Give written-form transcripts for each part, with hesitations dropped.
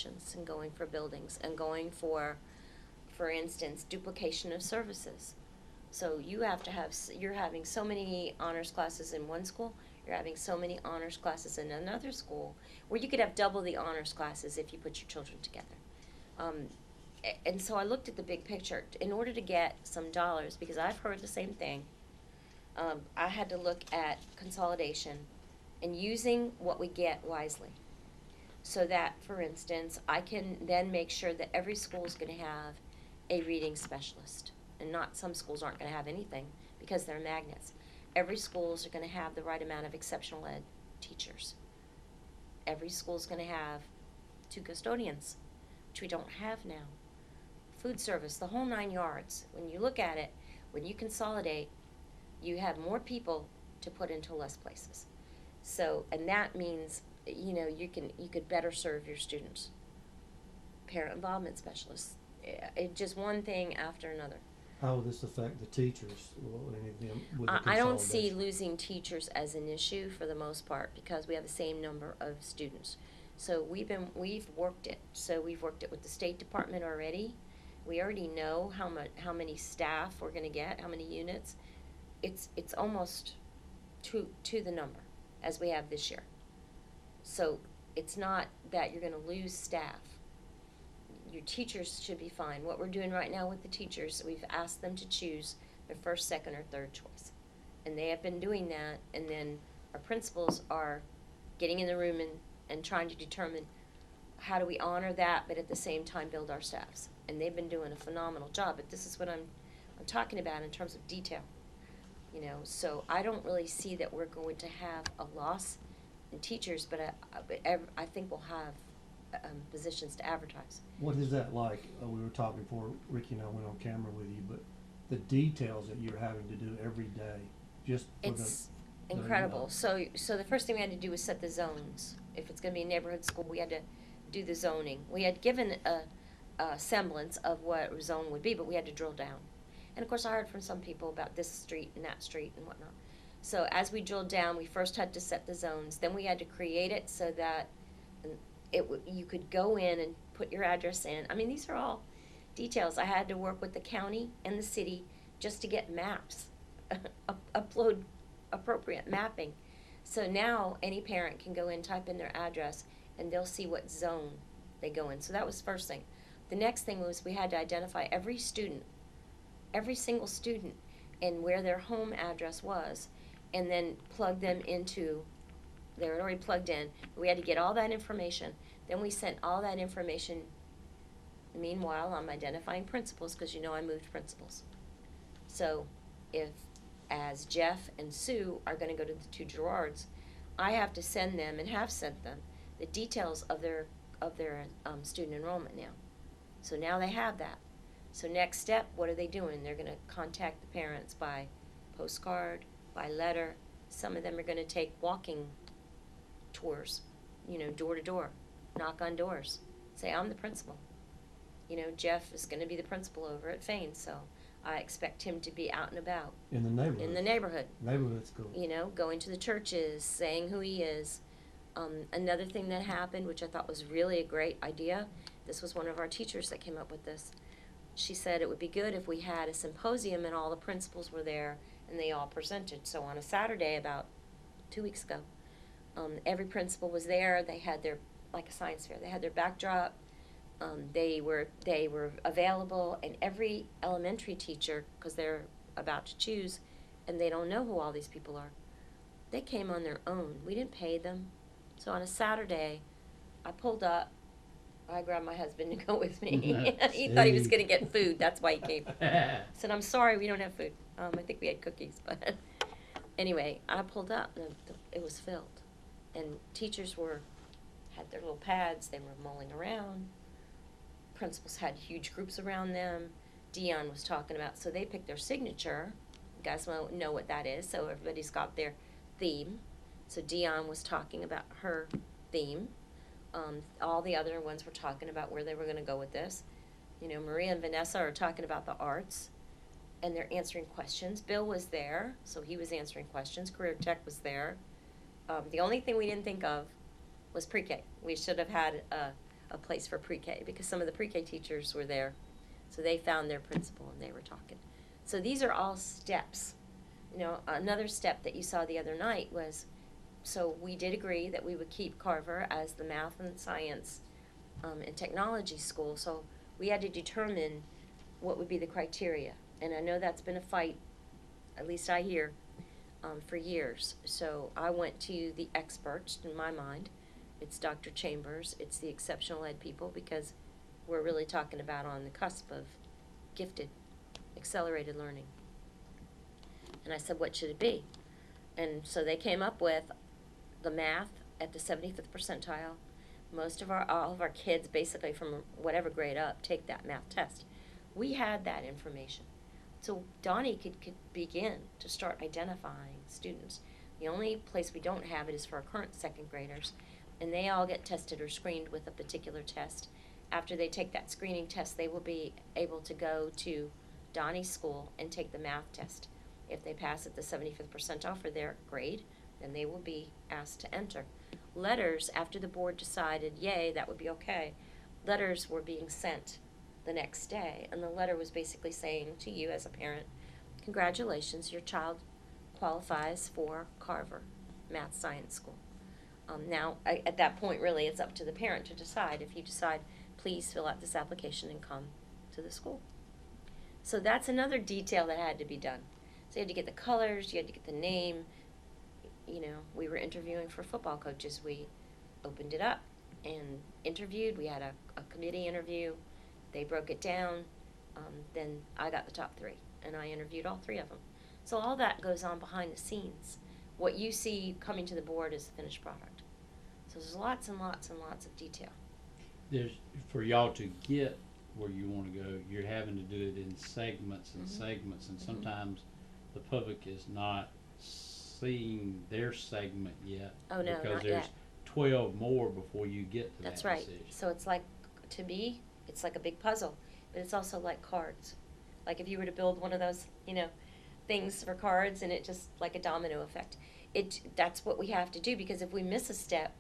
positions and going for buildings and going for instance, duplication of services. So you have to have, you're having so many honors classes in one school, you're having so many honors classes in another school, where you could have double the honors classes if you put your children together. Um, and so I looked at the big picture. In order to get some dollars, because I've heard the same thing, I had to look at consolidation and using what we get wisely. So that, for instance, I can then make sure that every school is going to have a reading specialist. And not some schools aren't going to have anything because they're magnets. Every schools are going to have the right amount of exceptional ed teachers. Every school is going to have 2 custodians, which we don't have now. Food service, the whole 9 yards. When you look at it, when you consolidate, you have more people to put into less places. So, and that means, you know, you could better serve your students. Parent involvement specialists, just one thing after another. How will this affect the teachers? Will any of them with the I don't see consolidation? losing teachers as an issue for the most part because we have the same number of students. So we've worked it. So we've worked it with the State Department already. We already know how many staff we're going to get, how many units. It's almost to the number as we have this year. So it's not that you're going to lose staff. Your teachers should be fine. What we're doing right now with the teachers, we've asked them to choose their first, second, or third choice. And they have been doing that, and then our principals are getting in the room and trying to determine how do we honor that, but at the same time build our staffs. And they've been doing a phenomenal job, but this is what I'm talking about in terms of detail. You know, so I don't really see that we're going to have a loss in teachers, but I think we'll have positions to advertise. What is that like? We were talking before Ricky and I went on camera with you, but the details that you're having to do every day, just for It's incredible. So the first thing we had to do was set the zones. If it's going to be a neighborhood school, we had to do the zoning. We had given a semblance of what a zone would be, but we had to drill down. And of course, I heard from some people about this street and that street and whatnot. So as we drilled down, we first had to set the zones. Then we had to create it so that you could go in and put your address in. I mean, these are all details. I had to work with the county and the city just to get maps, upload appropriate mapping. So now any parent can go in, type in their address, and they'll see what zone they go in. So that was the first thing. The next thing was we had to identify every student, every single student, and where their home address was, and then plug them into, they were already plugged in. We had to get all that information. Then we sent all that information. Meanwhile, I'm identifying principals because you know I moved principals. So if, as Jeff and Sue are going to go to the 2 Gerards, I have to send them and have sent them the details of their student enrollment now. So now they have that. So next step, what are they doing? They're going to contact the parents by postcard, by letter. Some of them are going to take walking tours, you know, door to door, knock on doors, say, I'm the principal. You know, Jeff is going to be the principal over at Fain, so I expect him to be out and about. in the neighborhood. In the neighborhood. Neighborhood school. You know, going to the churches, saying who he is. Another thing that happened, which I thought was really a great idea, this was one of our teachers that came up with this. She said it would be good if we had a symposium and all the principals were there and they all presented. So on a Saturday about 2 weeks ago, every principal was there. They had their, like a science fair, they had their backdrop. They were available, and every elementary teacher, because they're about to choose, and they don't know who all these people are, they came on their own. We didn't pay them. So on a Saturday, I pulled up. I grabbed my husband to go with me. He thought he was going to get food. That's why he came. I said, I'm sorry, we don't have food. I think we had cookies. But anyway, I pulled up, and it was filled. And teachers had their little pads. They were mulling around. Principals had huge groups around them. Dion was talking about, so they picked their signature. You guys know what that is, so everybody's got their theme. So Dion was talking about her theme. All the other ones were talking about where they were going to go with this. You know, Maria and Vanessa are talking about the arts, and they're answering questions. Bill was there, so he was answering questions. Career Tech was there. The only thing we didn't think of was pre-K. We should have had a place for pre-K because some of the pre-K teachers were there. So they found their principal and they were talking. So these are all steps. You know, another step that you saw the other night was, so we did agree that we would keep Carver as the math and science and technology school. So we had to determine what would be the criteria. And I know that's been a fight, at least I hear, for years. So I went to the experts, in my mind. It's Dr. Chambers, it's the exceptional ed people, because we're really talking about on the cusp of gifted, accelerated learning. And I said, what should it be? And so they came up with the math at the 75th percentile. All of our kids, basically from whatever grade up, take that math test. We had that information. So Donnie could begin to start identifying students. The only place we don't have it is for our current second graders, and they all get tested or screened with a particular test. After they take that screening test, they will be able to go to Donnie's school and take the math test. If they pass at the 75th percentile for their grade, then they will be asked to enter. Letters, after the board decided, yay, that would be okay, letters were being sent the next day, and the letter was basically saying to you as a parent, congratulations, your child qualifies for Carver Math Science School. Now, at that point, really, it's up to the parent to decide. If you decide, please fill out this application and come to the school. So that's another detail that had to be done. So you had to get the colors, you had to get the name. You know, we were interviewing for football coaches. We opened it up and interviewed. We had a committee interview. They broke it down. Then I got the top 3, and I interviewed all 3 of them. So all that goes on behind the scenes. What you see coming to the board is the finished product. So there's lots and lots and lots of detail. There's, for y'all to get where you want to go, you're having to do it in segments and segments, and sometimes the public is not seeing their segment yet. Oh, no, because not there's yet. 12 more before you get to That's that right. decision. So it's like, to me, it's like a big puzzle, but it's also like cards. Like if you were to build one of those, you know, things for cards, and it just like a domino effect. That's what we have to do, because if we miss a step,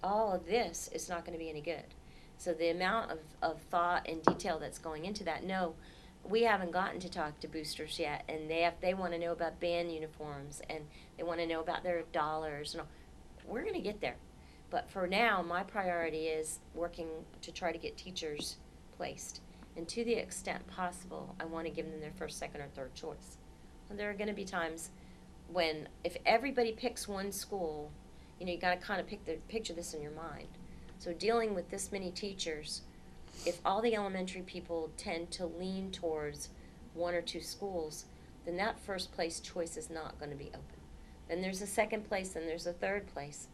all of this is not going to be any good. So the amount of thought and detail that's going into that, no, we haven't gotten to talk to boosters yet, and they want to know about band uniforms, and they want to know about their dollars, and all. We're going to get there. But for now, my priority is working to try to get teachers placed. And to the extent possible, I want to give them their first, second, or third choice. And there are going to be times when, if everybody picks one school, you know, you got to kind of picture this in your mind. So dealing with this many teachers, if all the elementary people tend to lean towards 1 or 2 schools, then that first place choice is not going to be open. Then there's a second place, and there's a third place.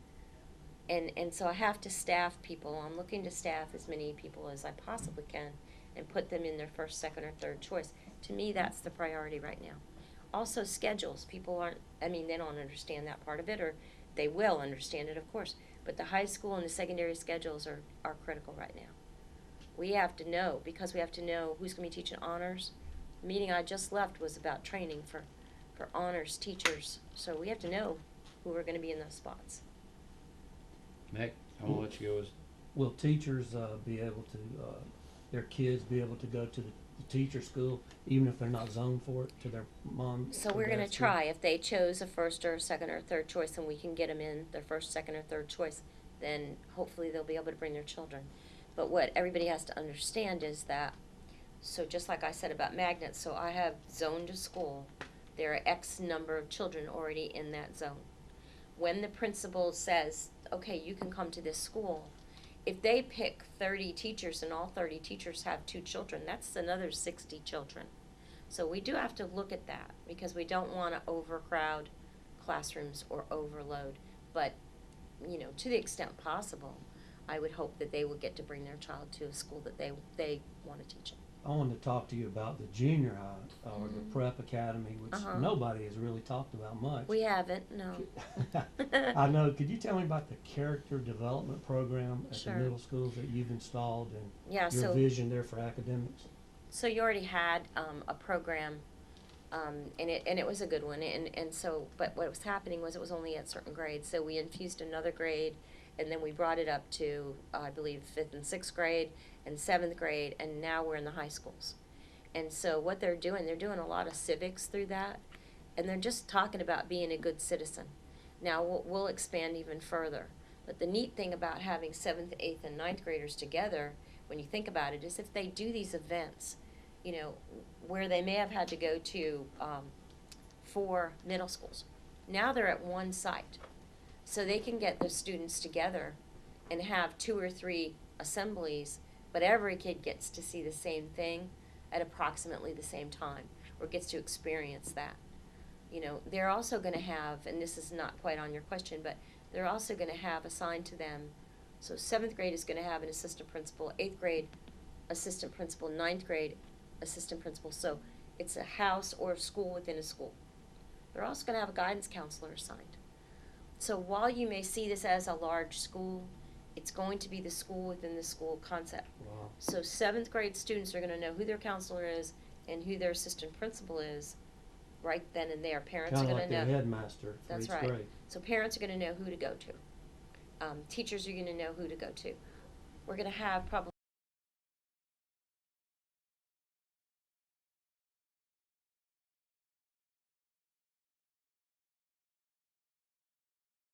And so I have to staff people. I'm looking to staff as many people as I possibly can and put them in their first, second, or third choice. To me, that's the priority right now. Also, schedules. People aren't, I mean, they don't understand that part of it, or they will understand it, of course. But the high school and the secondary schedules are critical right now. We have to know, because we have to know who's going to be teaching honors. The meeting I just left was about training for honors teachers. So we have to know who are going to be in those spots. Nick, I'm going to let you go. Will teachers be able to, their kids be able to go to the teacher school, even if they're not zoned for it, to their mom? So we're going to try. If they chose a first or a second or third choice, and we can get them in their first, second, or third choice, then hopefully they'll be able to bring their children. But what everybody has to understand is that, so just like I said about magnets, so I have zoned a school. There are X number of children already in that zone. When the principal says, okay, you can come to this school, if they pick 30 teachers and all 30 teachers have 2 children, that's another 60 children. So we do have to look at that, because we don't want to overcrowd classrooms or overload. But, you know, to the extent possible, I would hope that they would get to bring their child to a school that they want to teach in. I wanted to talk to you about the junior high, or the prep academy, which nobody has really talked about much. We haven't, no. I know. Could you tell me about the character development program at Sure. the middle schools that you've installed, and Yeah, your vision there for academics? So you already had a program, and it was a good one, and so, but what was happening was it was only at certain grades, so we infused another grade, and then we brought it up to, I believe, 5th and 6th grade and 7th grade, and now we're in the high schools. And so what they're doing a lot of civics through that, and they're just talking about being a good citizen. Now we'll expand even further. But the neat thing about having 7th, 8th, and 9th graders together, when you think about it, is if they do these events, you know, where they may have had to go to 4 middle schools, now they're at one site. So they can get the students together and have 2 or 3 assemblies, but every kid gets to see the same thing at approximately the same time, or gets to experience that. You know, they're also going to have, and this is not quite on your question, but they're also going to have assigned to them, so 7th grade is going to have an assistant principal, 8th grade assistant principal, 9th grade assistant principal, so it's a house or a school within a school. They're also going to have a guidance counselor assigned. So while you may see this as a large school, it's going to be the school within the school concept. Wow. So 7th grade students are going to know who their counselor is and who their assistant principal is right then and there. Parents Kinda are like going to their know. headmaster for That's each right. grade. So parents are going to know who to go to. Teachers are going to know who to go to. We're going to have probably